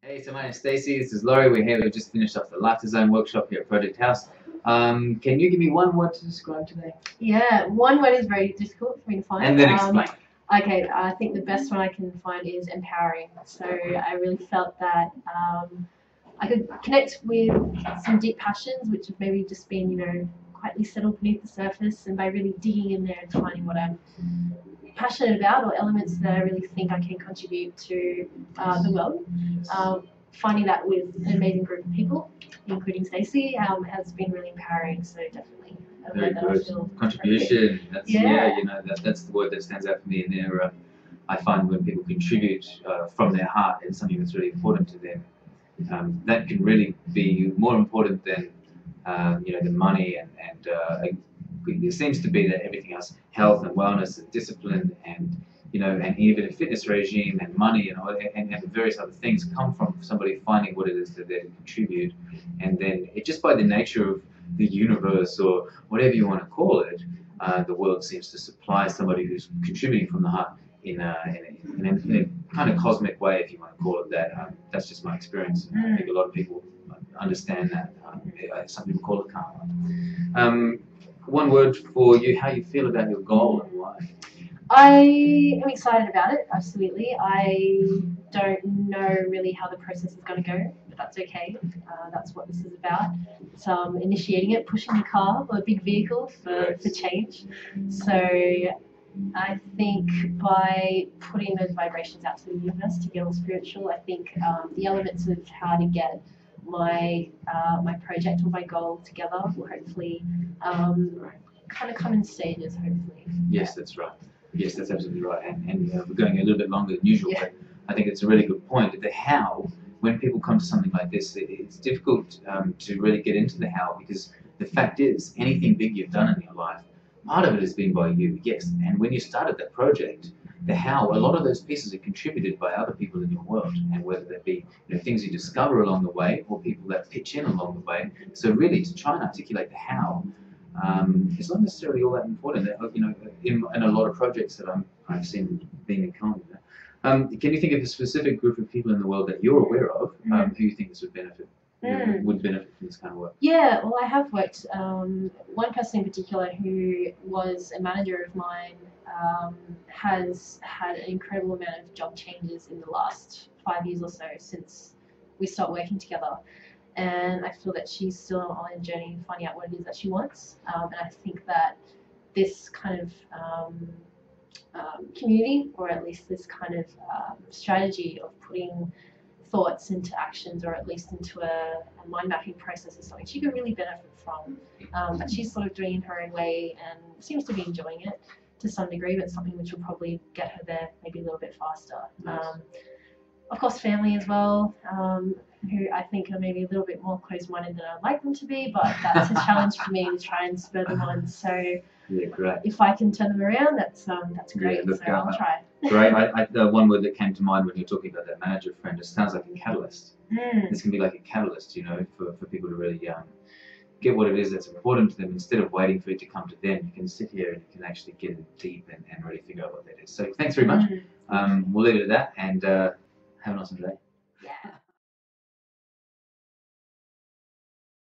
Hey, so my name's Stacey, this is Laurie, we're here, we've just finished off the Life Design workshop here at Project House. Can you give me one word to describe today? Yeah, one word is very difficult for me to find. And then explain. Okay, I think the best one I can find is empowering. So I really felt that I could connect with some deep passions which have maybe just been, quietly settled beneath the surface, and by really digging in there and finding what I'm passionate about or elements that I really think I can contribute to the world. Finding that with an amazing group of people, including Stacey, has been really empowering. So definitely, very good contribution. That's, that's the word that stands out for me in there. I find when people contribute from their heart in something that's really important to them, that can really be more important than the money and it seems to be that everything else, health and wellness and discipline and and even a fitness regime and money and various other things come from somebody finding what it is that they contribute, and then it just by the nature of the universe or whatever you want to call it, the world seems to supply somebody who's contributing from the heart in a kind of cosmic way, if you want to call it that. That's just my experience. I think a lot of people understand that. Some people call it karma. One word for you, how you feel about your goal and why. I am excited about it, absolutely. I don't know really how the process is going to go, but that's okay. That's what this is about. It's initiating it, pushing the car or a big vehicle for change. So I think by putting those vibrations out to the universe to get all spiritual, I think the elements of how to get my project or my goal together will hopefully kind of come in stages, hopefully. Yes, that's right. Yes, that's absolutely right. And we're going a little bit longer than usual, but I think it's a really good point. The how, when people come to something like this, it's difficult to really get into the how, because the fact is, anything big you've done in your life, part of it has been by you, yes. And when you started that project, the how, a lot of those pieces are contributed by other people in your world, and whether that be things you discover along the way or people that pitch in along the way. So really, to try and articulate the how, it's not necessarily all that important. In a lot of projects that I've seen being encountered. Can you think of a specific group of people in the world that you're aware of who you think this would benefit? Would benefit from this kind of work? Yeah, well, I have worked. One person in particular who was a manager of mine has had an incredible amount of job changes in the last 5 years or so since we started working together. And I feel that she's still on a journey finding out what it is that she wants. And I think that this kind of community, or at least this kind of strategy of putting thoughts into actions, or at least into a mind mapping process, is something she could really benefit from. But she's sort of doing it in her own way and seems to be enjoying it to some degree, but something which will probably get her there maybe a little bit faster. Nice. Of course, family as well, who I think are maybe a little bit more close-minded than I'd like them to be, but that's a challenge for me to try and spur them on. So yeah, great. If I can turn them around, that's great. Yeah, look, so I'll try. Great. The one word that came to mind when you're talking about that manager friend, it sounds like a catalyst. This can be like a catalyst, for people to really get what it is that's important to them. Instead of waiting for it to come to them, you can sit here and you can actually get in deep and really figure out what that is. So thanks very much. We'll leave it at that, and have an awesome day. Yeah.